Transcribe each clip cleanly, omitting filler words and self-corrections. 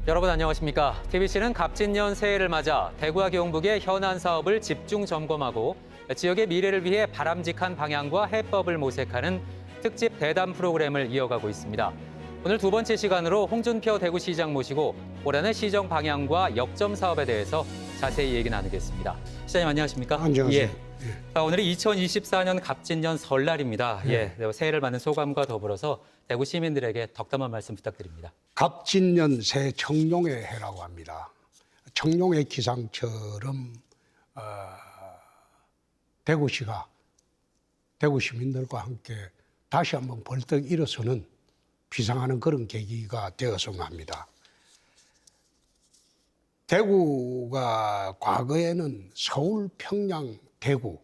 여러분 안녕하십니까? TBC는 갑진년 새해를 맞아 대구와 경북의 현안 사업을 집중 점검하고 지역의 미래를 위해 바람직한 방향과 해법을 모색하는 특집 대담 프로그램을 이어가고 있습니다. 오늘 두 번째 시간으로 홍준표 대구시장 모시고 올해의 시정 방향과 역점 사업에 대해서 자세히 얘기 나누겠습니다. 시장님 안녕하십니까? 안녕하세요. 자, 오늘이 2024년 갑진년 설날입니다. 새해를 맞는 소감과 더불어서 대구 시민들에게 덕담한 말씀 부탁드립니다. 갑진년 새 청룡의 해라고 합니다. 청룡의 기상처럼 대구시가 대구 시민들과 함께 다시 한번 벌떡 일어서는 비상하는 그런 계기가 되었으면 합니다. 대구가 과거에는 서울, 평양, 대구,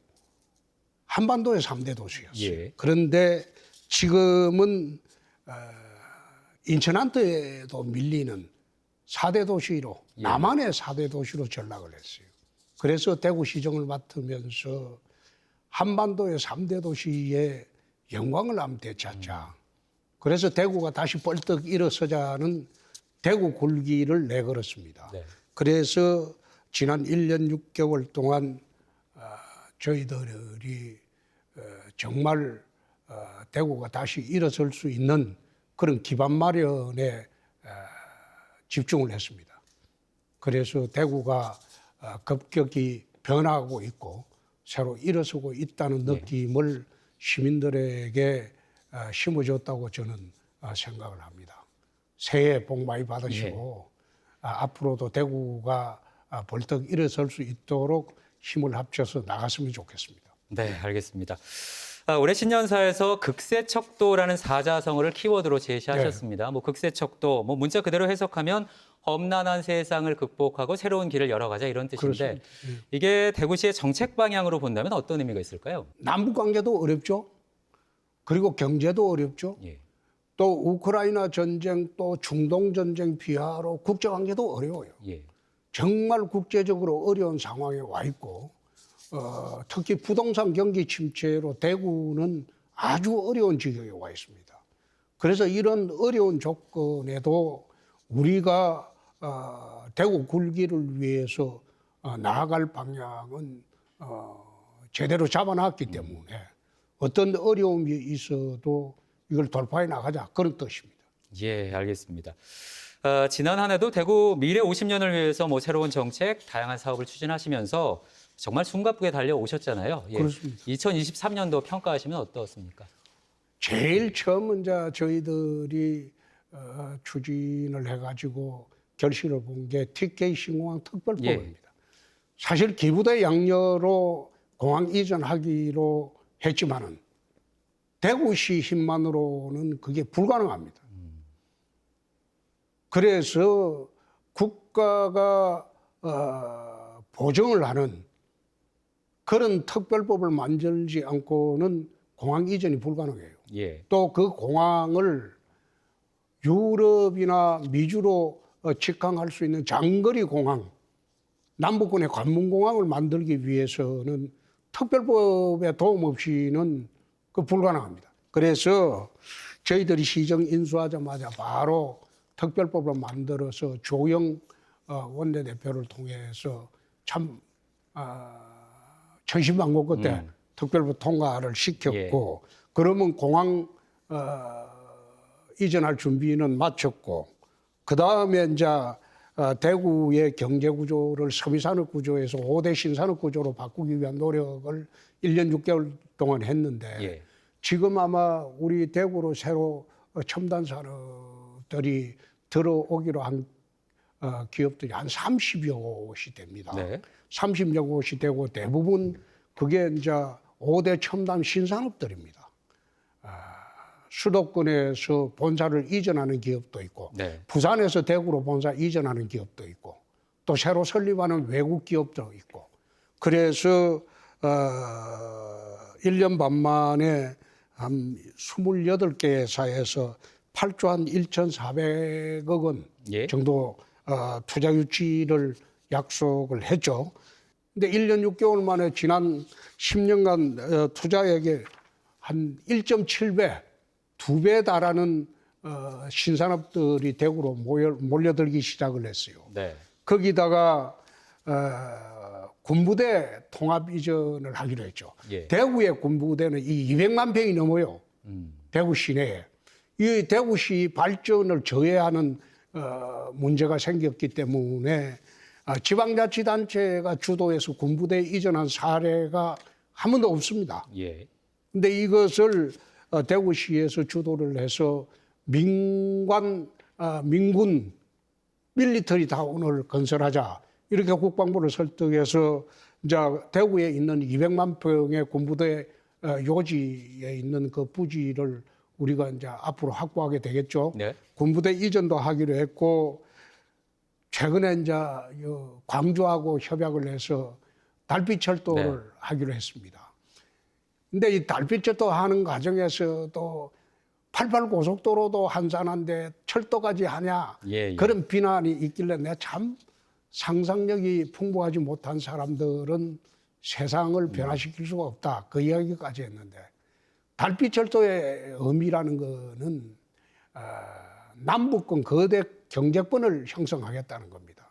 한반도의 3대 도시였어요. 예. 그런데 지금은 인천한테도 밀리는 4대 도시로, 남한의 4대 도시로 전락을 했어요. 그래서 대구시정을 맡으면서 한반도의 3대 도시의 영광을 한번 되찾자. 그래서 대구가 다시 벌떡 일어서자는 대구 굴기를 내걸었습니다. 네. 그래서 지난 1년 6개월 동안 저희들이 정말 대구가 다시 일어설 수 있는 그런 기반 마련에 집중을 했습니다. 그래서 대구가 급격히 변화하고 있고 새로 일어서고 있다는 느낌을 시민들에게 심어줬다고 저는 생각을 합니다. 새해 복 많이 받으시고 앞으로도 대구가 벌떡 일어설 수 있도록 힘을 합쳐서 나갔으면 좋겠습니다. 네, 알겠습니다. 올해 신년사에서 극세척도라는 사자성어를 키워드로 제시하셨습니다. 극세척도, 문자 그대로 해석하면 험난한 세상을 극복하고 새로운 길을 열어가자 이런 뜻인데 이게 대구시의 정책 방향으로 본다면 어떤 의미가 있을까요? 남북 관계도 어렵죠. 그리고 경제도 어렵죠. 예. 또 우크라이나 전쟁, 또 중동 전쟁 비하로 국제 관계도 어려워요. 예. 정말 국제적으로 어려운 상황에 와 있고 특히 부동산 경기 침체로 대구는 아주 어려운 지경에 와 있습니다. 그래서 이런 어려운 조건에도 우리가 대구 굴기를 위해서 나아갈 방향은 제대로 잡아놨기 때문에 어떤 어려움이 있어도 이걸 돌파해 나가자 그런 뜻입니다. 예, 알겠습니다. 지난 한 해도 대구 미래 50년을 위해서 새로운 정책, 다양한 사업을 추진하시면서 정말 숨가쁘게 달려오셨잖아요. 예. 그렇습니다. 2023년도 평가하시면 어떻습니까? 제일 처음 이제 저희들이 추진을 해가지고 결실을 본 게 TK 신공항 특별법입니다. 사실 기부대 양녀로 공항 이전하기로 했지만은 대구시 힘만으로는 그게 불가능합니다. 그래서 국가가 보증을 하는 그런 특별법을 만들지 않고는 공항 이전이 불가능해요. 예. 또 그 공항을 유럽이나 미주로 직항할 수 있는 장거리 공항, 남북권의 관문공항을 만들기 위해서는 특별법의 도움 없이는 그 불가능합니다. 그래서 저희들이 시정 인수하자마자 바로 특별법을 만들어서 조영 원내대표를 통해서 참 천신만고 그때 특별법 통과를 시켰고 그러면 공항 이전할 준비는 마쳤고 그다음에 이제 대구의 경제 구조를 서비산업 구조에서 5대 신산업 구조로 바꾸기 위한 노력을 1년 6개월 동안 했는데 지금 아마 우리 대구로 새로 첨단 산업들이 들어오기로 한 기업들이 한 30여 곳이 됩니다. 30여 곳이 되고 대부분 그게 이제 5대 첨단 신산업들입니다. 수도권에서 본사를 이전하는 기업도 있고 부산에서 대구로 본사 이전하는 기업도 있고 또 새로 설립하는 외국 기업도 있고 그래서 1년 반 만에 한 28개 회사에서 8조 한 1,400억 원 정도 투자 유치를 약속을 했죠. 근데 1년 6개월 만에 지난 10년간 투자액의 한 1.7배, 2배 달하는 신산업들이 대구로 몰려들기 시작을 했어요. 네. 거기다가 군부대 통합 이전을 하기로 했죠. 예. 대구의 군부대는 이 200만 병이 넘어요. 대구 시내에. 이 대구시 발전을 저해하는 문제가 생겼기 때문에 지방자치단체가 주도해서 군부대 이전한 사례가 한 번도 없습니다. 예. 근데 이것을 대구시에서 주도를 해서 민군 밀리터리 타운을 건설하자 이렇게 국방부를 설득해서 이제 대구에 있는 200만 평의 군부대 요지에 있는 그 부지를 우리가 이제 앞으로 확보하게 되겠죠. 네. 군부대 이전도 하기로 했고 최근에 이제 광주하고 협약을 해서 달빛철도를 네. 하기로 했습니다. 근데 이 달빛철도 하는 과정에서도 88 고속도로도 한산한데 철도까지 하냐 예, 예. 그런 비난이 있길래 내가 참 상상력이 풍부하지 못한 사람들은 세상을 변화시킬 수가 없다. 그 이야기까지 했는데 달빛철도의 의미라는 거는 남북권 거대 경제권을 형성하겠다는 겁니다.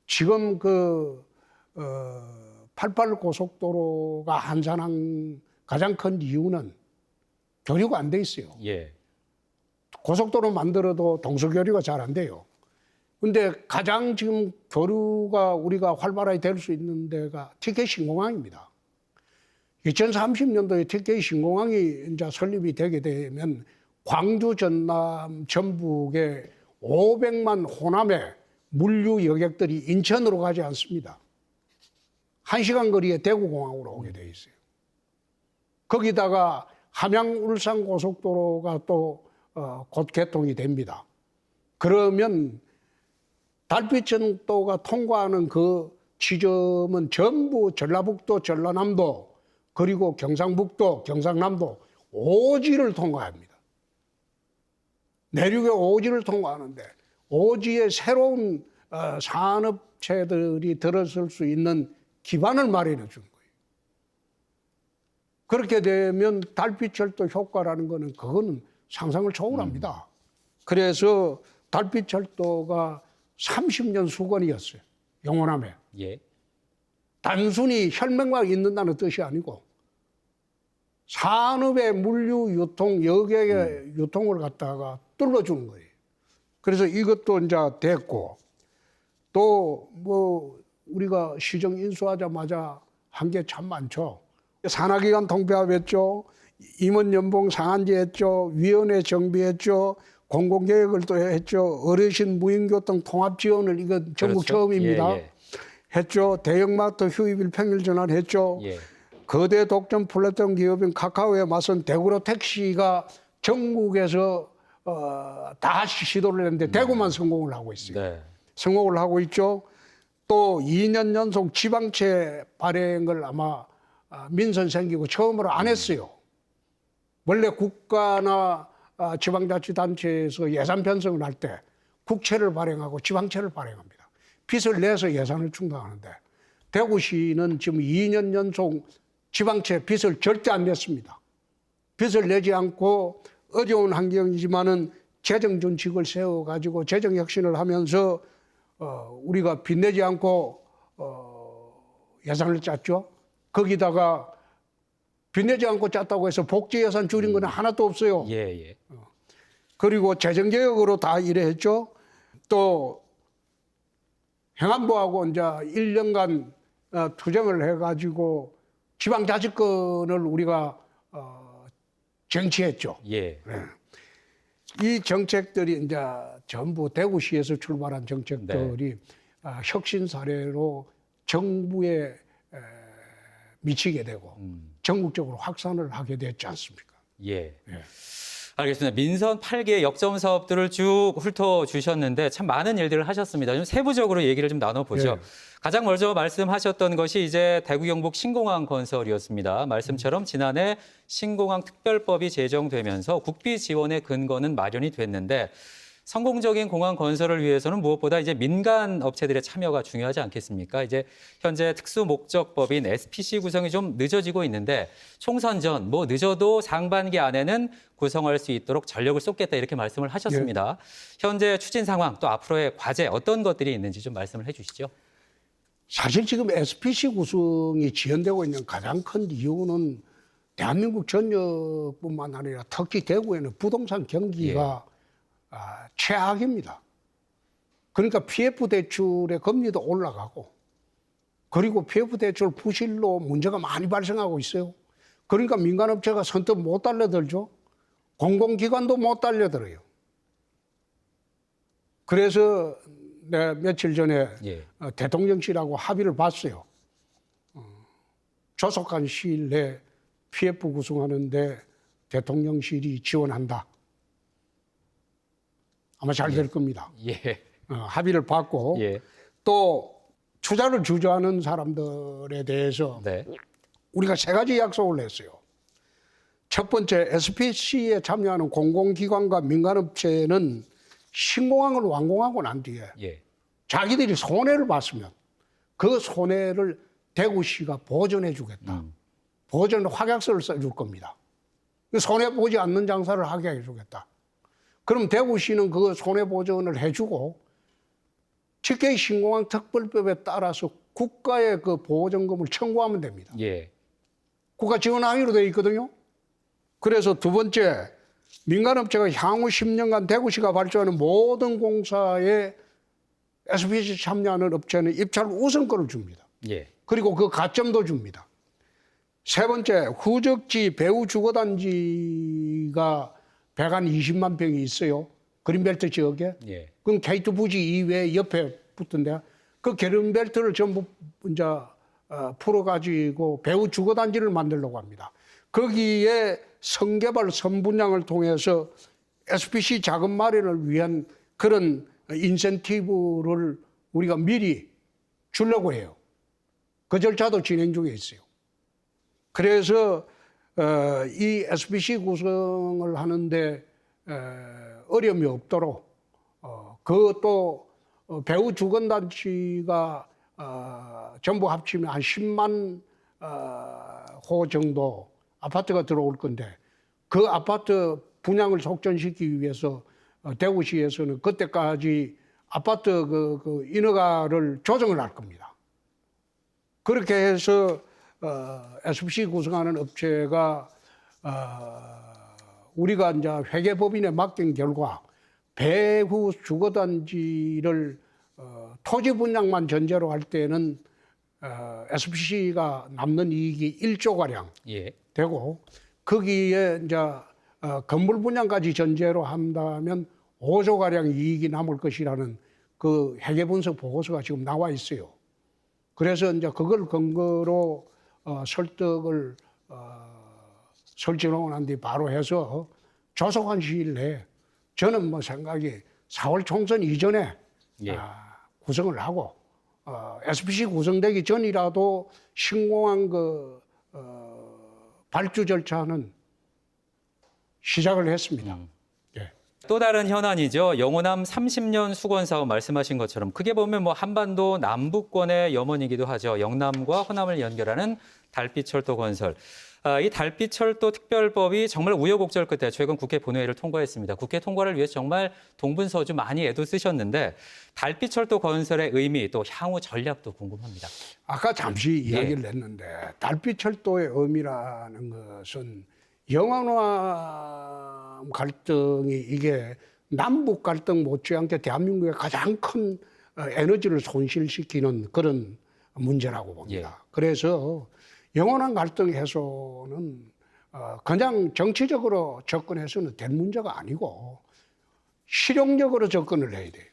지금 88 고속도로가 한산한 가장 큰 이유는 교류가 안 돼 있어요. 예. 고속도로 만들어도 동서교류가 잘 안 돼요. 근데 가장 지금 교류가 우리가 활발하게 될 수 있는 데가 TK 신공항입니다. 2030년도에 TK 신공항이 이제 설립이 되게 되면 광주, 전남, 전북에 500만 호남의 물류 여객들이 인천으로 가지 않습니다. 1시간 거리에 대구공항으로 오게 돼 있어요. 거기다가 함양 울산 고속도로가 또 곧 개통이 됩니다. 그러면 달빛철도가 통과하는 그 지점은 전부 전라북도, 전라남도, 그리고 경상북도, 경상남도 오지를 통과합니다. 내륙의 오지를 통과하는데 오지에 새로운 산업체들이 들어설 수 있는 기반을 마련해 준 거예요. 그렇게 되면 달빛철도 효과라는 거는 그거는 상상을 초월합니다. 그래서 달빛철도가 30년 수건이었어요. 영원함에. 예. 단순히 혈맹만 있는다는 뜻이 아니고 산업의 물류 유통, 여객의 유통을 갖다가 뚫어주는 거예요. 그래서 이것도 이제 됐고 또 뭐 우리가 시정 인수하자마자 한 게 참 많죠. 산하기관 통폐합했죠. 임원연봉 상한제 했죠. 위원회 정비했죠. 공공계획을 또 했죠. 어르신 무인교통 통합 지원을 이거 전국 그렇죠. 처음입니다. 예, 예. 했죠. 대형마트 휴일비 평일 전환 했죠. 예. 거대 독점 플랫폼 기업인 카카오에 맞선 대구로 택시가 전국에서 다 시도를 했는데 대구만 성공을 하고 있어요. 네. 성공을 하고 있죠. 또 2년 연속 지방채 발행을 아마 민선 생기고 처음으로 안 했어요. 원래 국가나 지방자치단체에서 예산 편성을 할 때 국채를 발행하고 지방채를 발행합니다. 빚을 내서 예산을 충당하는데 대구시는 지금 2년 연속 지방채 빚을 절대 안 냈습니다. 빚을 내지 않고 어려운 환경이지만은 재정 준칙을 세워가지고 재정 혁신을 하면서 우리가 빚내지 않고 예산을 짰죠. 거기다가 빚내지 않고 짰다고 해서 복지 예산 줄인 건 하나도 없어요. 예, 예. 그리고 재정개혁으로 다 일했죠. 또 행안부하고 이제 1년간 투쟁을 해가지고 지방자치권을 우리가 쟁취했죠. 예. 이 정책들이 이제 전부 대구시에서 출발한 정책들이 혁신 사례로 정부에 미치게 되고 전국적으로 확산을 하게 됐지 않습니까? 예. 알겠습니다. 민선 8개 역점 사업들을 쭉 훑어주셨는데 참 많은 일들을 하셨습니다. 좀 세부적으로 얘기를 좀 나눠보죠. 예. 가장 먼저 말씀하셨던 것이 이제 대구 경북 신공항 건설이었습니다. 말씀처럼 지난해 신공항 특별법이 제정되면서 국비 지원의 근거는 마련이 됐는데 성공적인 공항 건설을 위해서는 무엇보다 이제 민간 업체들의 참여가 중요하지 않겠습니까? 이제 현재 특수 목적법인 SPC 구성이 좀 늦어지고 있는데 총선 전 뭐 늦어도 상반기 안에는 구성할 수 있도록 전력을 쏟겠다 이렇게 말씀을 하셨습니다. 현재 추진 상황 또 앞으로의 과제 어떤 것들이 있는지 좀 말씀을 해주시죠. 사실 지금 SPC 구성이 지연되고 있는 가장 큰 이유는 대한민국 전역뿐만 아니라 특히 대구에는 부동산 경기가 최악입니다. 그러니까 PF 대출의 금리도 올라가고 그리고 PF 대출 부실로 문제가 많이 발생하고 있어요. 그러니까 민간업체가 선뜻 못 달려들죠. 공공기관도 못 달려들어요. 그래서 내가 며칠 전에 대통령실하고 합의를 봤어요. 조속한 시일 내에 PF 구성하는데 대통령실이 지원한다. 아마 잘 될 겁니다. 합의를 봤고 또 투자를 주저하는 사람들에 대해서 우리가 세 가지 약속을 했어요. 첫 번째, SPC에 참여하는 공공기관과 민간업체는 신공항을 완공하고 난 뒤에 자기들이 손해를 봤으면 그 손해를 대구시가 보전해 주겠다. 보전 확약서를 써줄 겁니다. 손해 보지 않는 장사를 하게 해주겠다. 그럼 대구시는 그 손해 보전을 해주고 직계 신공항 특별법에 따라서 국가의 그 보전금을 청구하면 됩니다. 국가 지원 항의로 되어 있거든요. 그래서 두 번째, 민간업체가 향후 10년간 대구시가 발주하는 모든 공사에 SPC 참여하는 업체는 입찰 우선권을 줍니다. 그리고 그 가점도 줍니다. 세 번째, 후적지 배후 주거단지가 120만 평이 있어요. 그린벨트 지역에. 그럼 게이트 부지 이외에 옆에 붙은데 그 그린벨트를 전부 이제 풀어가지고 배후 주거단지를 만들려고 합니다. 거기에 성개발 선분양을 통해서 SPC 자금 마련을 위한 그런 인센티브를 우리가 미리 주려고 해요. 그 절차도 진행 중에 있어요. 그래서 이 SPC 구성을 하는데 어려움이 없도록 그것도 배후 주거단지가 전부 합치면 한 10만 호 정도 아파트가 들어올 건데 그 아파트 분양을 속전시키기 위해서 대구시에서는 그때까지 아파트 그 인허가를 조정을 할 겁니다. 그렇게 해서 SPC 구성하는 업체가 우리가 이제 회계법인에 맡긴 결과 배후 주거단지를 토지 분양만 전제로 할 때는 SPC가 남는 이익이 1조 가량 되고 거기에 이제 건물 분양까지 전제로 한다면 5조 가량 이익이 남을 것이라는 그 회계 분석 보고서가 지금 나와 있어요. 그래서 이제 그걸 근거로 설득을 설치놓고 난 뒤 바로 해서 조속한 시일 내에 저는 뭐 생각이 4월 총선 이전에 구성을 하고 SPC 구성되기 전이라도 신공항 발주 절차는 시작을 했습니다. 또 다른 현안이죠. 영호남 30년 수건 사업 말씀하신 것처럼 크게 보면 뭐 한반도 남부권의 염원이기도 하죠. 영남과 호남을 연결하는 달빛철도 건설. 이 달빛철도 특별법이 정말 우여곡절 끝에 최근 국회 본회의를 통과했습니다. 국회 통과를 위해서 정말 동분서주 많이 애도 쓰셨는데 달빛철도 건설의 의미 또 향후 전략도 궁금합니다. 아까 잠시 이야기를 했는데 달빛철도의 의미라는 것은 영호남 갈등이 이게 남북 갈등 못지않게 대한민국의 가장 큰 에너지를 손실시키는 그런 문제라고 봅니다. 그래서 영원한 갈등 해소는 그냥 정치적으로 접근해서는 될 문제가 아니고 실용적으로 접근을 해야 돼요.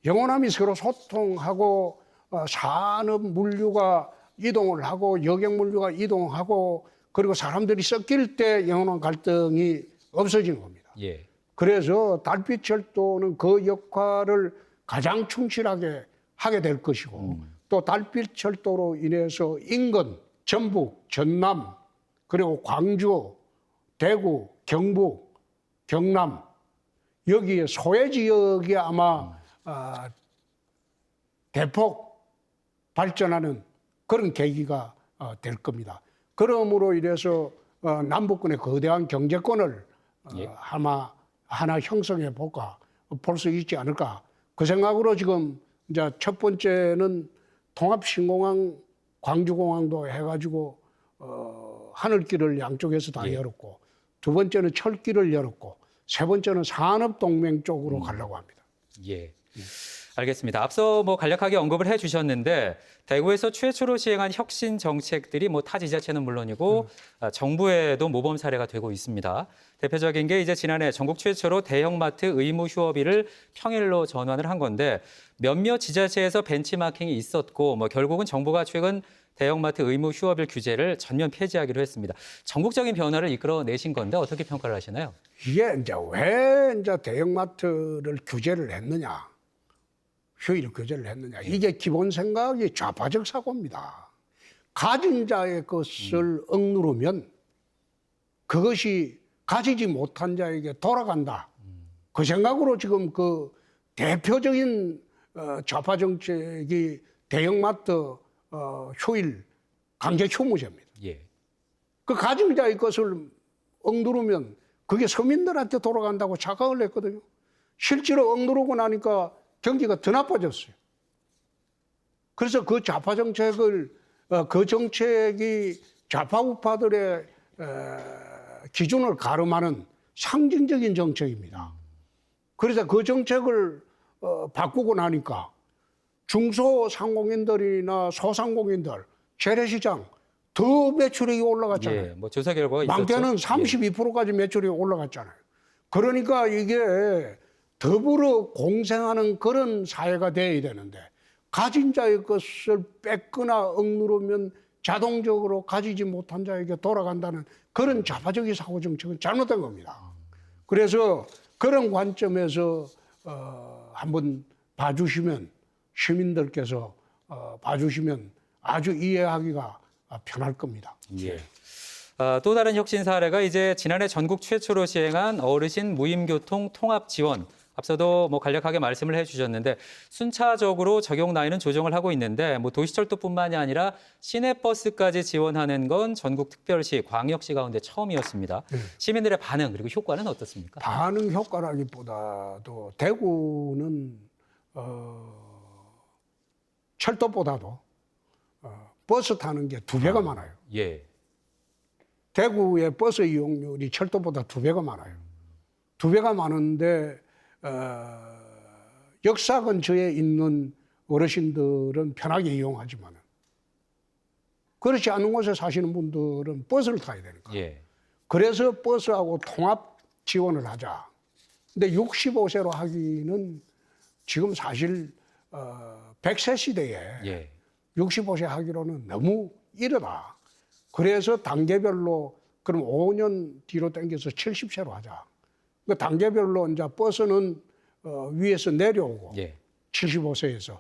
영호남이 서로 소통하고 산업 물류가 이동을 하고 여객 물류가 이동하고 그리고 사람들이 섞일 때 영원한 갈등이 없어지는 겁니다. 그래서 달빛철도는 그 역할을 가장 충실하게 하게 될 것이고 또 달빛철도로 인해서 인근, 전북, 전남, 그리고 광주, 대구, 경북, 경남 여기에 소외 지역이 아마 대폭 발전하는 그런 계기가 될 겁니다. 그러므로 이래서 남북권의 거대한 경제권을 예. 아마 하나 형성해 볼까 볼 수 있지 않을까 그 생각으로 지금 이제 첫 번째는 통합신공항 광주공항도 해가지고 하늘길을 양쪽에서 다 예. 열었고 두 번째는 철길을 열었고 세 번째는 산업동맹 쪽으로 가려고 합니다. 예. 알겠습니다. 앞서 뭐 간략하게 언급을 해주셨는데 대구에서 최초로 시행한 혁신 정책들이 뭐 타 지자체는 물론이고 정부에도 모범 사례가 되고 있습니다. 대표적인 게 이제 지난해 전국 최초로 대형마트 의무 휴업일을 평일로 전환을 한 건데 몇몇 지자체에서 벤치마킹이 있었고 뭐 결국은 정부가 최근 대형마트 의무 휴업일 규제를 전면 폐지하기로 했습니다. 전국적인 변화를 이끌어내신 건데 어떻게 평가를 하시나요? 이게 이제 왜 이제 대형마트를 규제를 했느냐? 휴일 규제를 했느냐? 이게 기본 생각이 좌파적 사고입니다. 가진 자의 것을 억누르면 그것이 가지지 못한 자에게 돌아간다. 그 생각으로 지금 그 대표적인 좌파 정책이 대형마트 휴일 강제 휴무제입니다. 예. 그 가진 자의 것을 억누르면 그게 서민들한테 돌아간다고 착각을 했거든요. 실제로 억누르고 나니까 경기가 더 나빠졌어요. 그래서 그 좌파 정책을 그 정책이 좌파 우파들의 기준을 가름하는 상징적인 정책입니다. 그래서 그 정책을 바꾸고 나니까 중소상공인들이나 소상공인들 재래시장 더 매출액이 올라갔잖아요. 예. 뭐 조사 결과가 있었죠. 많게는 32%까지 매출이 올라갔잖아요. 그러니까 이게 더불어 공생하는 그런 사회가 돼야 되는데 가진 자의 것을 뺏거나 억누르면 자동적으로 가지지 못한 자에게 돌아간다는 그런 좌파적인 사고 정책은 잘못된 겁니다. 그래서 그런 관점에서 한번 봐주시면 시민들께서 봐주시면 아주 이해하기가 편할 겁니다. 예. 또 다른 혁신 사례가 이제 지난해 전국 최초로 시행한 어르신 무임교통 통합 지원. 앞서도 뭐 간략하게 말씀을 해주셨는데 순차적으로 적용 나이는 조정을 하고 있는데 뭐 도시철도뿐만이 아니라 시내버스까지 지원하는 건 전국 특별시, 광역시 가운데 처음이었습니다. 시민들의 반응 그리고 효과는 어떻습니까? 반응 효과라기보다도 대구는 철도보다도 버스 타는 게 2배가 많아요. 예. 대구의 버스 이용률이 철도보다 2배가 많아요. 2배가 많은데 역사 근처에 있는 어르신들은 편하게 이용하지만 그렇지 않은 곳에 사시는 분들은 버스를 타야 되니까. 예. 그래서 버스하고 통합 지원을 하자. 근데 65세로 하기는 지금 사실 100세 시대에 예. 65세 하기로는 너무 이르다. 그래서 단계별로 그럼 5년 뒤로 당겨서 70세로 하자. 그 단계별로 이제 버스는 위에서 내려오고 예. 75세에서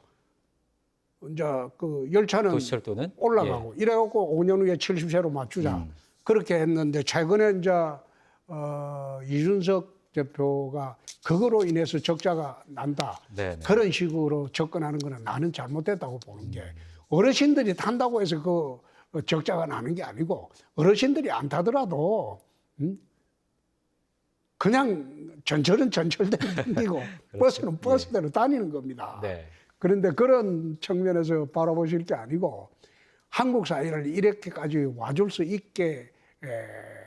이제 그 열차는 도시철도는 올라가고 이래갖고 5년 후에 70세로 맞추자. 그렇게 했는데 최근에 이제 이준석 대표가 그거로 인해서 적자가 난다. 네네. 그런 식으로 접근하는 거는 나는 잘못됐다고 보는 게 어르신들이 탄다고 해서 그 적자가 나는 게 아니고 어르신들이 안 타더라도 그냥 전철은 전철대로 다니고 버스는 버스대로 다니는 겁니다. 네. 그런데 그런 측면에서 바라보실 게 아니고 한국 사회를 이렇게까지 와줄 수 있게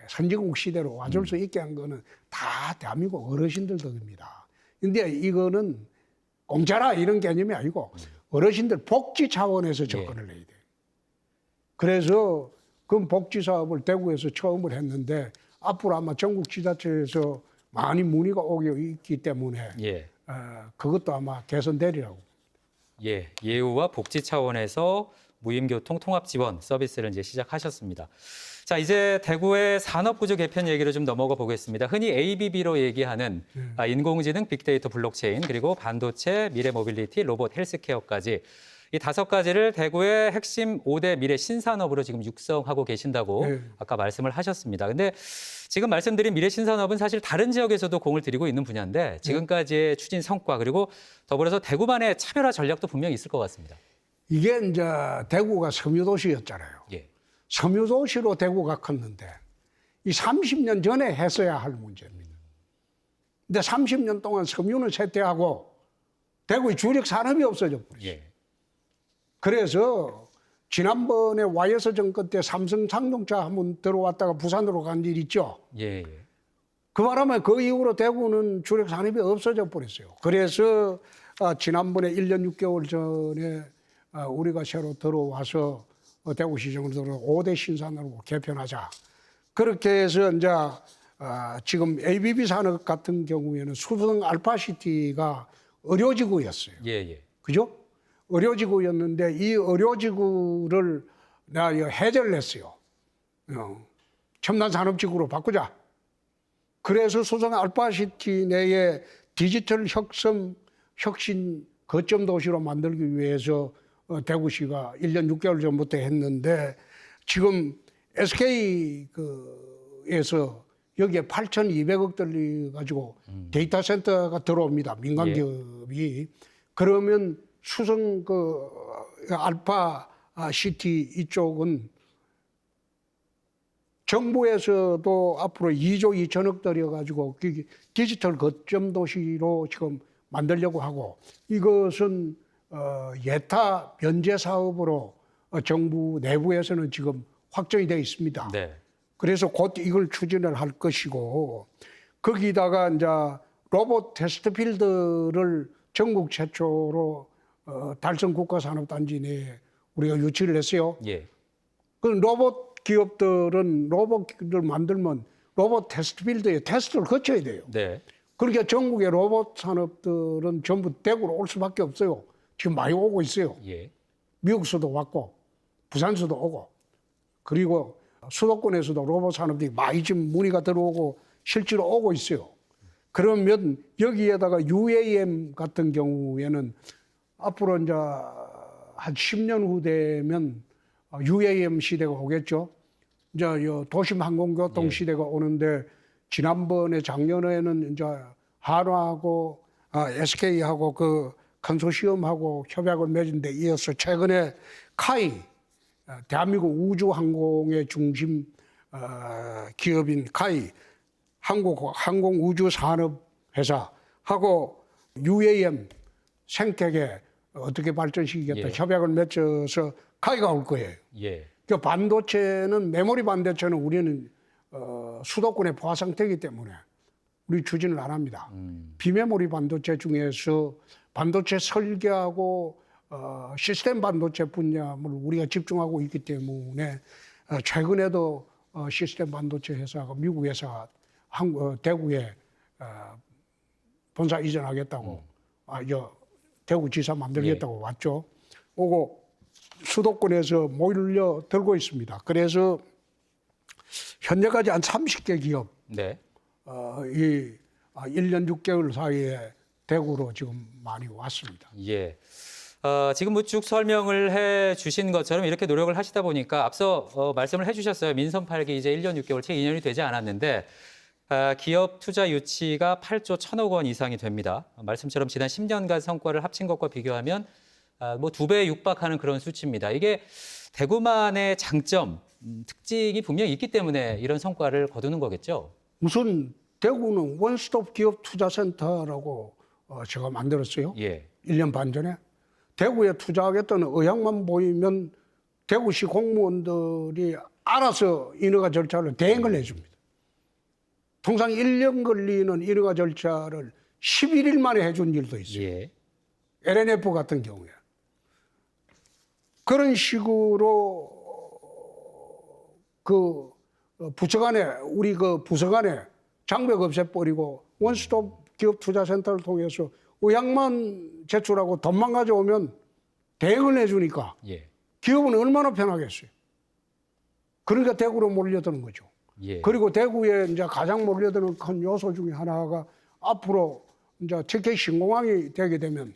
선진국 시대로 와줄 수 있게 한 거는 다 대한민국 어르신들 덕입니다. 근데 이거는 공짜라 이런 개념이 아니고 어르신들 복지 차원에서 접근을 해야 돼요. 그래서 그 복지 사업을 대구에서 처음을 했는데 앞으로 아마 전국 지자체에서 많이 문의가 오고 있기 때문에 예. 그것도 아마 개선되리라고. 예. 예우와 복지 차원에서 무임교통 통합 지원 서비스를 이제 시작하셨습니다. 자, 이제 대구의 산업구조 개편 얘기를 좀 넘어가 보겠습니다. 흔히 ABB로 얘기하는 인공지능, 빅데이터, 블록체인, 그리고 반도체, 미래 모빌리티, 로봇, 헬스케어까지 이 5가지를 대구의 핵심 5대 미래 신산업으로 지금 육성하고 계신다고 네. 아까 말씀을 하셨습니다. 근데 지금 말씀드린 미래 신산업은 사실 다른 지역에서도 공을 들이고 있는 분야인데 지금까지의 추진 성과 그리고 더불어서 대구만의 차별화 전략도 분명히 있을 것 같습니다. 이게 이제 대구가 섬유도시였잖아요. 예. 섬유도시로 대구가 컸는데 이 30년 전에 했어야 할 문제입니다. 근데 30년 동안 섬유는 쇠퇴하고 대구의 주력 산업이 없어져 버렸어요. 예. 그래서 지난번에 YS 정권 때 삼성 상동차 한번 들어왔다가 부산으로 간 일 있죠. 예. 예. 그 바람에 그 이후로 대구는 주력 산업이 없어져 버렸어요. 그래서 지난번에 1년 6개월 전에 우리가 새로 들어와서 대구시정을 들어 5대 신산업으로 개편하자. 그렇게 해서 이제 지금 ABB 산업 같은 경우에는 수성 알파시티가 의료지구였어요. 예. 예. 그죠? 의료지구였는데 이 의료지구를 내가 해제를 했어요. 첨단 산업지구로 바꾸자. 그래서 수성 알파시티 내에 디지털 혁신 거점 도시로 만들기 위해서 대구시가 1년 6개월 전부터 했는데 지금 SK에서 여기에 8,200억 들려가지고 데이터 센터가 들어옵니다. 민간 기업이. 그러면 수성 알파 시티 이쪽은 정부에서도 앞으로 2조 2천억 들여가지고 디지털 거점 도시로 지금 만들려고 하고 이것은 예타 변제 사업으로 정부 내부에서는 지금 확정이 되어 있습니다. 네. 그래서 곧 이걸 추진을 할 것이고 거기다가 이제 로봇 테스트 필드를 전국 최초로 달성 국가산업단지 내에 우리가 유치를 했어요. 예. 그 로봇 기업들은 로봇을 만들면 로봇 테스트 필드에 테스트를 거쳐야 돼요. 네. 그러니까 전국의 로봇 산업들은 전부 대구로 올 수밖에 없어요. 지금 많이 오고 있어요. 예. 미국서도 왔고 부산서도 오고 그리고 수도권에서도 로봇 산업들이 많이 지금 문의가 들어오고 실제로 오고 있어요. 그러면 여기에다가 UAM 같은 경우에는 앞으로 이제 한 10년 후 되면 UAM 시대가 오겠죠. 이제 도심 항공교통 시대가 오는데 지난번에 작년에는 이제 한화하고 SK하고 그 컨소시엄하고 협약을 맺은 데 이어서 최근에 카이 대한민국 우주항공의 중심 기업인 카이 항공우주산업회사하고 UAM 생태계 어떻게 발전시키겠다 협약을 맺어서 카이가 올 거예요. 예. 그 반도체는 메모리 반도체는 우리는 수도권에 포화 상태이기 때문에 우리 추진을 안 합니다. 비메모리 반도체 중에서 반도체 설계하고 시스템 반도체 분야를 우리가 집중하고 있기 때문에 최근에도 시스템 반도체 회사가 미국 회사가 대구에 본사 이전하겠다고 대구지사 만들겠다고 왔죠. 오고 수도권에서 몰려 들고 있습니다. 그래서 현재까지 한 30개 기업 네. 이 1년 6개월 사이에 대구로 지금 많이 왔습니다. 예. 지금 뭐 쭉 설명을 해 주신 것처럼 이렇게 노력을 하시다 보니까 앞서 말씀을 해 주셨어요. 민선 8기 이제 1년 6개월 채 2년이 되지 않았는데 기업 투자 유치가 8조 1,000억 원 이상이 됩니다. 말씀처럼 지난 10년간 성과를 합친 것과 비교하면 뭐 2배에 육박하는 그런 수치입니다. 이게 대구만의 장점, 특징이 분명히 있기 때문에 이런 성과를 거두는 거겠죠. 우선 대구는 원스톱 기업 투자센터라고 제가 만들었어요. 예. 1년 반 전에. 대구에 투자하겠다는 의향만 보이면 대구시 공무원들이 알아서 인허가 절차를 대행을 해줍니다. 통상 1년 걸리는 인허가 절차를 11일 만에 해준 일도 있어요. 예. LNF 같은 경우에. 그런 식으로 그 부처 간에 우리 그 부서 간에 장벽 없애버리고 원스톱 기업 투자센터를 통해서 의향만 제출하고 돈만 가져오면 대응을 해주니까 예. 기업은 얼마나 편하겠어요. 그러니까 대구로 몰려드는 거죠. 예. 그리고 대구에 이제 가장 몰려드는 큰 요소 중에 하나가 앞으로 이제 특히 신공항이 되게 되면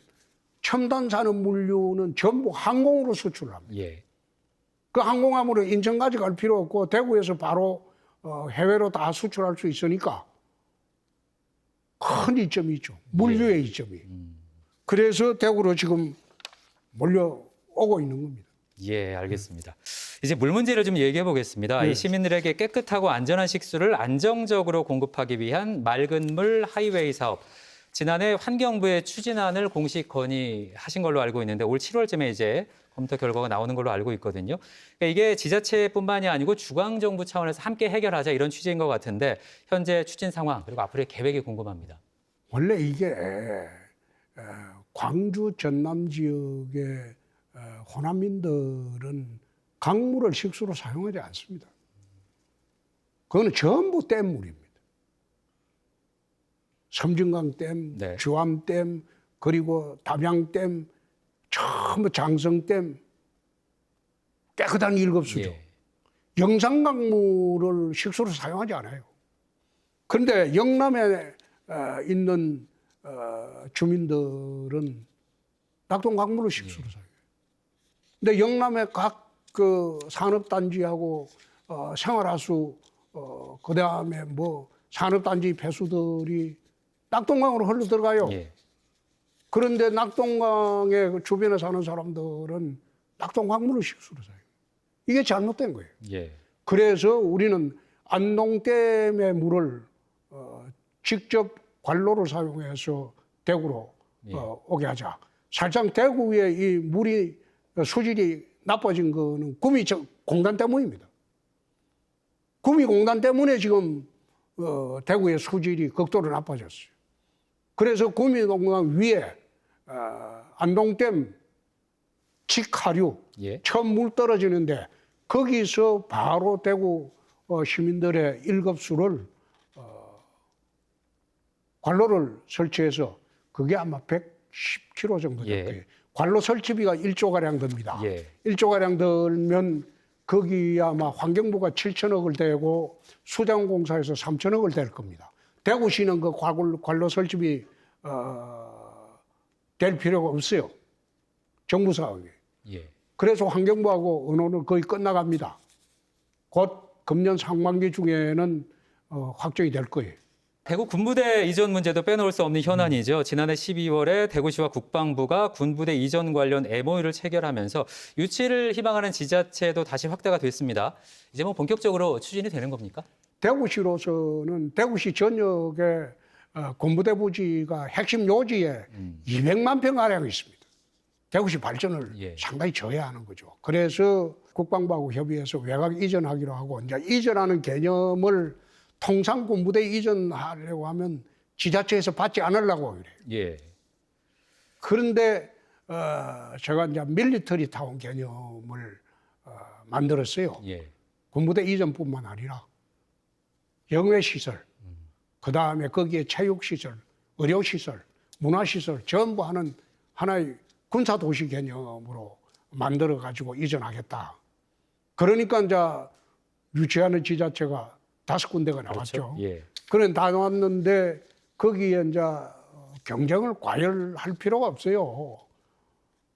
첨단 산업 물류는 전부 항공으로 수출합니다. 예. 그 항공함으로 인천까지 갈 필요 없고 대구에서 바로 해외로 다 수출할 수 있으니까 큰 이점이 있죠. 물류의 이점이. 그래서 대구로 지금 몰려오고 있는 겁니다. 예, 알겠습니다. 이제 물 문제를 좀 얘기해 보겠습니다. 네. 이 시민들에게 깨끗하고 안전한 식수를 안정적으로 공급하기 위한 맑은 물 하이웨이 사업. 지난해 환경부에 추진안을 공식 건의하신 걸로 알고 있는데 올 7월쯤에 이제 검토 결과가 나오는 걸로 알고 있거든요. 그러니까 이게 지자체뿐만이 아니고 중앙정부 차원에서 함께 해결하자 이런 취지인 것 같은데 현재 추진 상황 그리고 앞으로의 계획이 궁금합니다. 원래 이게 광주 전남 지역의 호남민들은 강물을 식수로 사용하지 않습니다. 그거는 전부 댐물입니다. 섬진강댐, 네. 주암댐, 그리고 담양댐, 전부 장성댐, 깨끗한 일급수죠. 예. 영산강물을 식수로 사용하지 않아요. 그런데 영남에 있는 주민들은 낙동강물을 식수로 사용해요. 근데 영남의 각 그 산업단지하고 생활하수 그다음에 뭐 산업단지 폐수들이 낙동강으로 흘러 들어가요. 예. 그런데 낙동강의 그 주변에 사는 사람들은 낙동강물을 식수로 사용해요. 이게 잘못된 거예요. 예. 그래서 우리는 안동댐의 물을 직접 관로를 사용해서 대구로 오게 하자. 사실상 대구의 이 물이 수질이 나빠진 거는 구미공단 때문입니다. 구미공단 때문에 지금 대구의 수질이 극도로 나빠졌어요. 그래서 구미공단 위에 안동댐 직하류 예. 처음 물 떨어지는데 거기서 바로 대구 시민들의 일급수를 관로를 설치해서 그게 아마 110km 정도 될 거예요. 관로 설치비가 1조가량 듭니다. 예. 1조가량 들면 거기 아마 환경부가 7천억을 대고 수자원공사에서 3천억을 댈 겁니다. 대구시는 그 관로 설치비 될 필요가 없어요. 정부 사업이. 예. 그래서 환경부하고 의논은 거의 끝나갑니다. 곧 금년 상반기 중에는 확정이 될 거예요. 대구 군부대 이전 문제도 빼놓을 수 없는 현안이죠. 지난해 12월에 대구시와 국방부가 군부대 이전 관련 MOU를 체결하면서 유치를 희망하는 지자체도 다시 확대가 됐습니다. 이제 뭐 본격적으로 추진이 되는 겁니까? 대구시로서는 대구시 전역에 군부대 부지가 핵심 요지에 200만 평가량 있습니다. 대구시 발전을 상당히 저해하는 거죠. 그래서 국방부하고 협의해서 외곽 이전하기로 하고 이제 이전하는 개념을 통상 군부대 이전하려고 하면 지자체에서 받지 않으려고 그래요. 예. 그런데 제가 이제 밀리터리 타운 개념을 만들었어요. 예. 군부대 이전뿐만 아니라 영외시설, 그 다음에 거기에 체육시설, 의료시설, 문화시설 전부 하는 하나의 군사도시 개념으로 만들어가지고 이전하겠다. 그러니까 이제 유치하는 지자체가 5군데가 나왔죠. 그렇죠. 예. 그런 다 나왔는데 거기에 이제 경쟁을 과열할 필요가 없어요.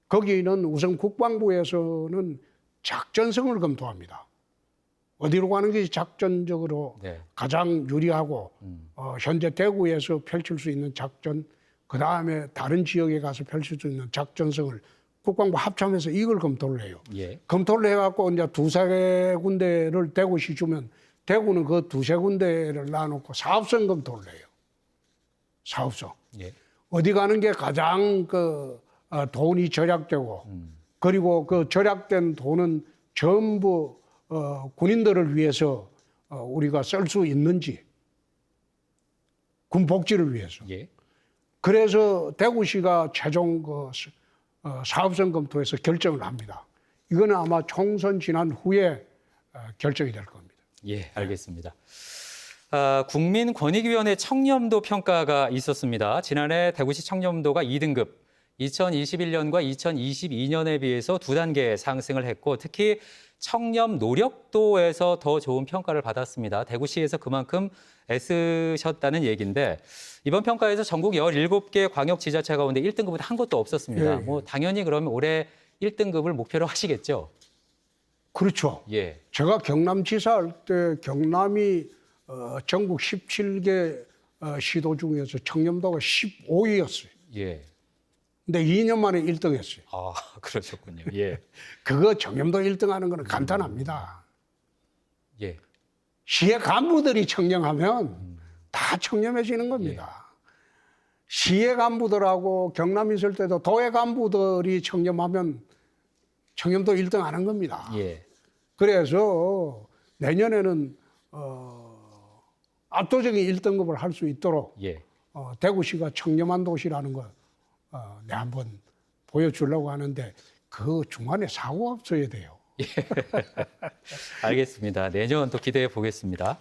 거기는 우선 국방부에서는 작전성을 검토합니다. 어디로 가는 게 작전적으로 가장 유리하고 현재 대구에서 펼칠 수 있는 작전, 그 다음에 다른 지역에 가서 펼칠 수 있는 작전성을 국방부 합참에서 이걸 검토를 해요. 검토를 해갖고 이제 2-3군데를 대구시 주면 대구는 그 2-3군데를 놔놓고 사업성 검토를 해요. 사업성. 어디 가는 게 가장 돈이 절약되고 그리고 그 절약된 돈은 전부 군인들을 위해서 우리가 쓸 수 있는지 군 복지를 위해서. 그래서 대구시가 최종 사업성 검토에서 결정을 합니다. 이거는 아마 총선 지난 후에 결정이 될 겁니다. 예, 알겠습니다. 국민권익위원회 청렴도 평가가 있었습니다. 지난해 대구시 청렴도가 2등급, 2021년과 2022년에 비해서 2단계 상승을 했고 특히 청렴 노력도에서 더 좋은 평가를 받았습니다. 대구시에서 그만큼 애쓰셨다는 얘기인데 이번 평가에서 전국 17개 광역지자체 가운데 1등급은 한 곳도 없었습니다. 예. 뭐 당연히 그러면 올해 1등급을 목표로 하시겠죠? 그렇죠. 예. 제가 경남지사 할 때 경남이 전국 17개 시도 중에서 청렴도가 15위였어요. 예. 근데 2년 만에 1등 했어요. 아, 그러셨군요. 예. 그거 청렴도 1등 하는 거는 간단합니다. 예. 시의 간부들이 청렴하면 다 청렴해지는 겁니다. 시의 간부들하고 경남 있을 때도 도의 간부들이 청렴하면 청렴도 1등 하는 겁니다. 예. 그래서 내년에는 압도적인 1등급을 할 수 있도록 예. 대구시가 청렴한 도시라는 걸 내가 한번 보여주려고 하는데 그 중간에 사고가 없어야 돼요. 알겠습니다. 내년 또 기대해 보겠습니다.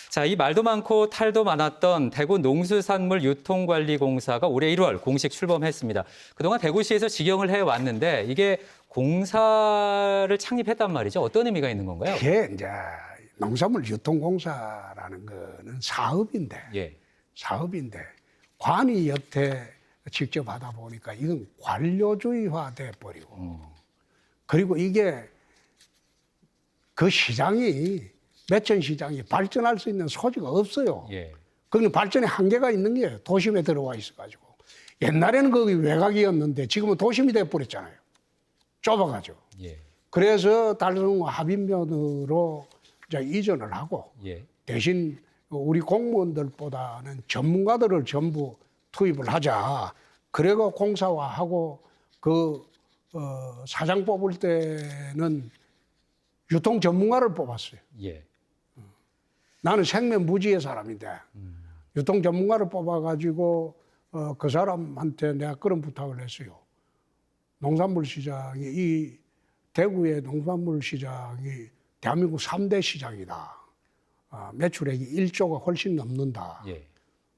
자, 이 말도 많고 탈도 많았던 대구 농수산물 유통관리공사가 올해 1월 공식 출범했습니다. 그동안 대구시에서 직영을 해왔는데 이게 공사를 창립했단 말이죠. 어떤 의미가 있는 건가요? 이게 이제 농산물 유통공사라는 거는 사업인데 예. 관이 여태 직접 하다 보니까 이건 관료주의화 돼 버리고 그리고 이게 그 시장이 매천 시장이 발전할 수 있는 소지가 없어요. 예. 거기는 발전의 한계가 있는 게 도심에 들어와 있어가지고 옛날에는 거기 외곽이었는데 지금은 도심이 돼 버렸잖아요. 좁아가지고. 예. 그래서 달성 합의면으로 이제 이전을 하고 예. 대신 우리 공무원들보다는 전문가들을 전부 투입을 하자. 그리고 공사화하고 사장 뽑을 때는 유통 전문가를 뽑았어요. 예. 나는 생면부지의 사람인데 유통 전문가를 뽑아가지고 그 사람한테 내가 그런 부탁을 했어요. 농산물 시장이 이 대구의 농산물 시장이 대한민국 3대 시장이다. 매출액이 1조가 훨씬 넘는다. 예.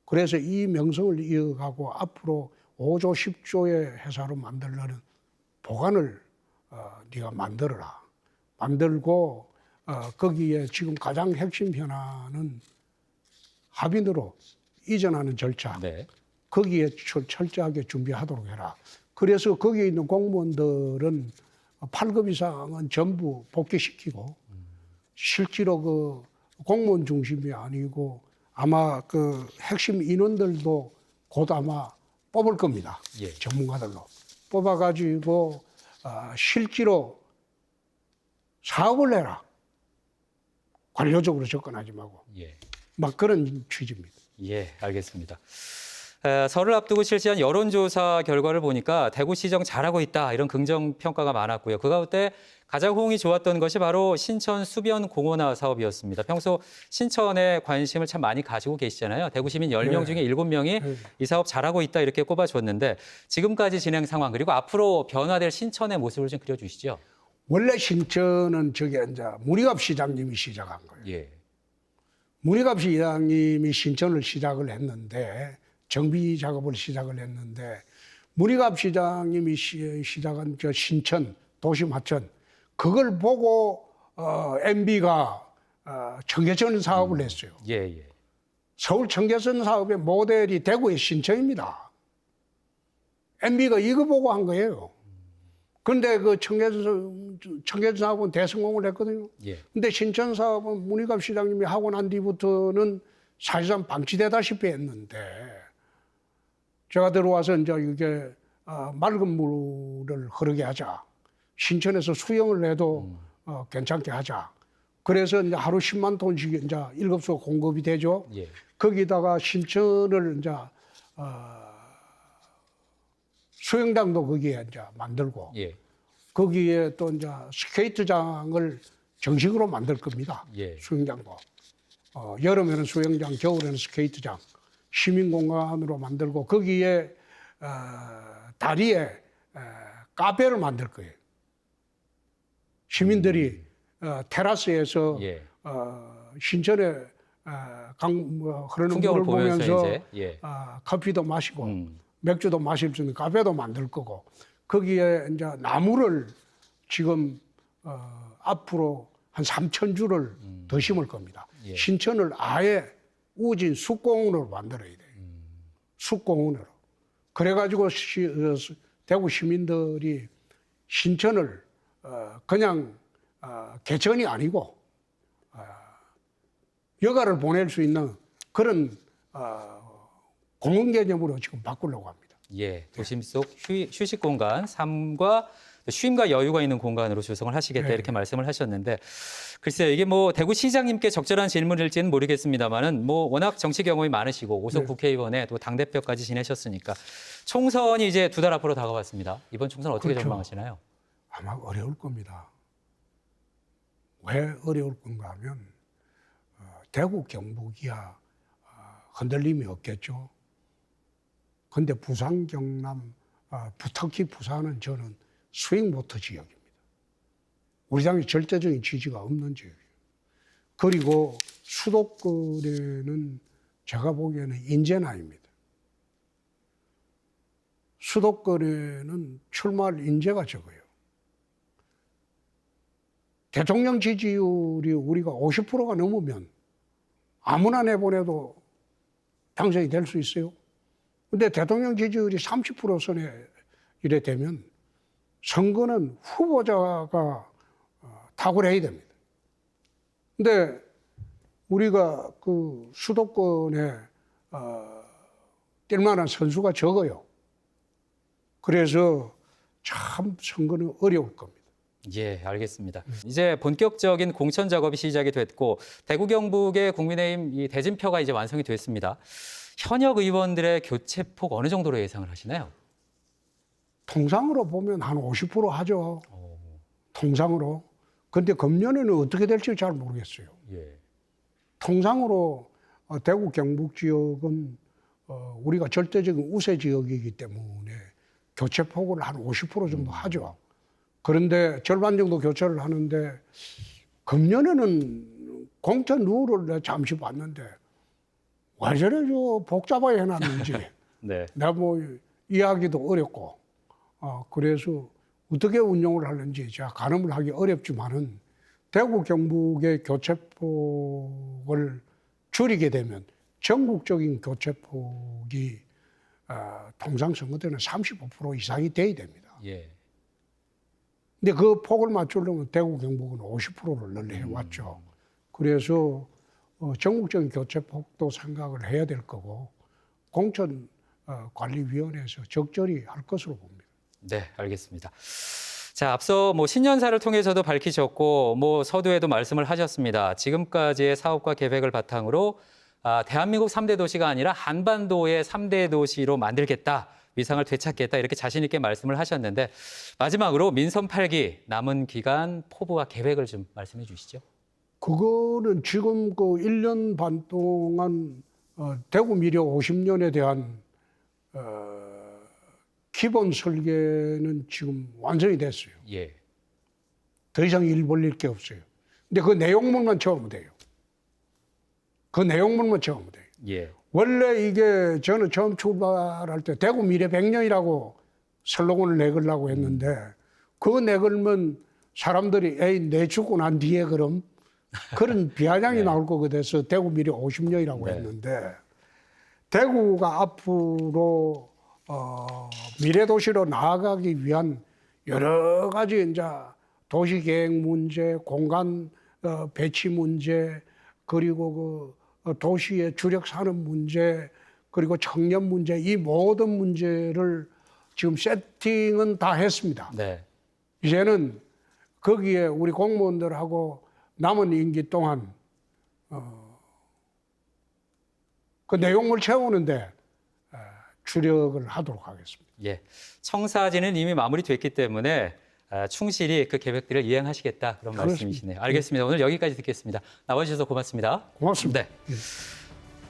그래서 이 명성을 이어가고 앞으로 5조, 10조의 회사로 만들려는 보관을 네가 만들어라. 만들고 거기에 지금 가장 핵심 현안은 합인으로 이전하는 절차. 네. 거기에 철저하게 준비하도록 해라. 그래서 거기에 있는 공무원들은 8급 이상은 전부 복귀시키고 실제로 그 공무원 중심이 아니고 아마 그 핵심 인원들도 곧 아마 뽑을 겁니다. 예. 전문가들로 뽑아가지고 실제로 사업을 해라. 관료적으로 접근하지 말고 예. 막 그런 취지입니다. 예, 알겠습니다. 설을 앞두고 실시한 여론조사 결과를 보니까 대구시정 잘하고 있다 이런 긍정 평가가 많았고요. 그 가운데 가장 호응이 좋았던 것이 바로 신천 수변 공원화 사업이었습니다. 평소 신천에 관심을 참 많이 가지고 계시잖아요. 대구 시민 10명 중에 7명이 이 사업 잘하고 있다 이렇게 꼽아줬는데 지금까지 진행 상황 그리고 앞으로 변화될 신천의 모습을 좀 그려주시죠. 원래 신천은 저게 이제 문희갑 시장님이 시작한 거예요. 예. 문희갑 시장님이 신천을 시작을 했는데 정비 작업을 시작을 했는데 문희갑 시장님이 시작한 저 신천 도심 하천 그걸 보고 MB가 청계천 사업을 했어요. 예, 예. 서울 청계천 사업의 모델이 대구의 신천입니다. MB가 이거 보고 한 거예요. 그런데 그 청계천 사업은 대성공을 했거든요. 예. 근데 신천 사업은 문희갑 시장님이 하고 난 뒤부터는 사실상 방치되다시피 했는데 제가 들어와서 이제 이게 맑은 물을 흐르게 하자. 신천에서 수영을 해도 괜찮게 하자. 그래서 이제 하루 10만 톤씩 이제 일급소 공급이 되죠. 예. 거기다가 신천을 이제 수영장도 거기에 이제 만들고 예. 거기에 또 이제 스케이트장을 정식으로 만들 겁니다. 예. 수영장도. 여름에는 수영장, 겨울에는 스케이트장, 시민공간으로 만들고 거기에 다리에 카페를 만들 거예요. 시민들이 테라스에서 예. 신천에 흐르는 풍경을 물을 보면서 이제 예. 커피도 마시고 맥주도 마실 수 있는 카페도 만들 거고 거기에 이제 나무를 지금 앞으로 한 3,000주를 더 심을 겁니다. 예. 신천을 아예 우진 숲공원으로 만들어야 돼요. 숲공원으로. 그래가지고 대구 시민들이 신천을 그냥 개천이 아니고 여가를 보낼 수 있는 그런 공원 개념으로 지금 바꾸려고 합니다. 예, 도심 속 휴식 공간, 삶과 쉼과 여유가 있는 공간으로 조성을 하시겠다 네. 이렇게 말씀을 하셨는데 글쎄요 이게 뭐 대구시장님께 적절한 질문일지는 모르겠습니다만은 뭐 워낙 정치 경험이 많으시고 오석 네. 국회의원에 또 당대표까지 지내셨으니까 총선이 이제 2달 앞으로 다가왔습니다. 이번 총선 어떻게 그렇죠. 전망하시나요? 아마 어려울 겁니다. 왜 어려울 건가 하면 대구 경북이야 흔들림이 없겠죠. 근데 부산 경남 특히 부산은 저는 스윙모터 지역입니다. 우리 당의 절대적인 지지가 없는 지역이에요. 그리고 수도권에는 제가 보기에는 인재나입니다. 수도권에는 출마할 인재가 적어요. 대통령 지지율이 우리가 50%가 넘으면 아무나 내보내도 당선이 될 수 있어요. 근데 대통령 지지율이 30% 선에 이래 되면 선거는 후보자가 탁월해야 됩니다. 근데 우리가 그 수도권에 뛸 만한 선수가 적어요. 그래서 참 선거는 어려울 겁니다. 예, 알겠습니다. 이제 본격적인 공천 작업이 시작이 됐고 대구 경북의 국민의힘 이 대진표가 이제 완성이 됐습니다. 현역 의원들의 교체폭 어느 정도로 예상을 하시나요? 통상으로 보면 한 50% 하죠. 통상으로. 근데 금년에는 어떻게 될지 잘 모르겠어요. 예. 통상으로 대구 경북 지역은 우리가 절대적인 우세 지역이기 때문에 교체폭을 한 50% 정도 하죠. 그런데 절반 정도 교체를 하는데 금년에는 공천 룰을 내가 잠시 봤는데 왜 저래 복잡하게 해놨는지 네. 내가 뭐 이해하기도 어렵고 그래서 어떻게 운영을 하는지 제가 가늠을 하기 어렵지만은 대구 경북의 교체폭을 줄이게 되면 전국적인 교체폭이 통상 선거 때는 35% 이상이 돼야 됩니다. 예. 근데 그 폭을 맞추려면 대구 경북은 50%를 늘 해왔죠. 그래서 전국적인 교체폭도 생각을 해야 될 거고 공천관리위원회에서 적절히 할 것으로 봅니다. 네, 알겠습니다. 자, 앞서 뭐 신년사를 통해서도 밝히셨고 뭐 서두에도 말씀을 하셨습니다. 지금까지의 사업과 계획을 바탕으로 대한민국 3대 도시가 아니라 한반도의 3대 도시로 만들겠다. 위상을 되찾겠다 이렇게 자신 있게 말씀을 하셨는데 마지막으로 민선 8기 남은 기간 포부와 계획을 좀 말씀해 주시죠. 그거는 지금 그 1년 반 동안 대구 미래 50년에 대한 기본 설계는 지금 완성이 됐어요. 예. 더 이상 일 벌릴 게 없어요. 근데 그 내용물만 채우면 돼요. 그 내용물만 채우면 돼요. 예. 원래 이게 저는 처음 출발할 때 대구 미래 100년이라고 슬로건을 내걸려고 했는데 그거 내걸면 사람들이 에이 내 죽고 난 뒤에 그럼 그런 비아냥이 네. 나올 거고 돼서 대구 미래 50년이라고 네. 했는데 대구가 앞으로 미래 도시로 나아가기 위한 여러 가지 이제 도시 계획 문제, 공간 배치 문제 그리고 그 도시의 주력 산업 문제 그리고 청년 문제 이 모든 문제를 지금 세팅은 다 했습니다. 네. 이제는 거기에 우리 공무원들하고 남은 임기 동안 그 내용을 채우는데 주력을 하도록 하겠습니다. 예. 청사진은 이미 마무리됐기 때문에 충실히 그 계획들을 이행하시겠다 그런 그렇습니다. 말씀이시네요. 알겠습니다. 오늘 여기까지 듣겠습니다. 나와주셔서 고맙습니다. 고맙습니다. 네.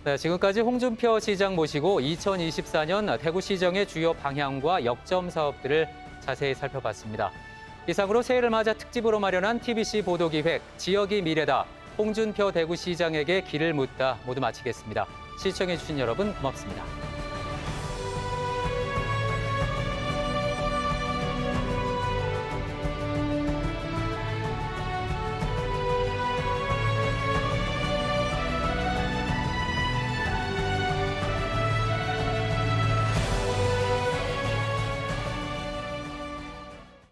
네, 지금까지 홍준표 시장 모시고 2024년 대구시정의 주요 방향과 역점 사업들을 자세히 살펴봤습니다. 이상으로 새해를 맞아 특집으로 마련한 TBC 보도기획 지역이 미래다. 홍준표 대구시장에게 길을 묻다 모두 마치겠습니다. 시청해주신 여러분 고맙습니다.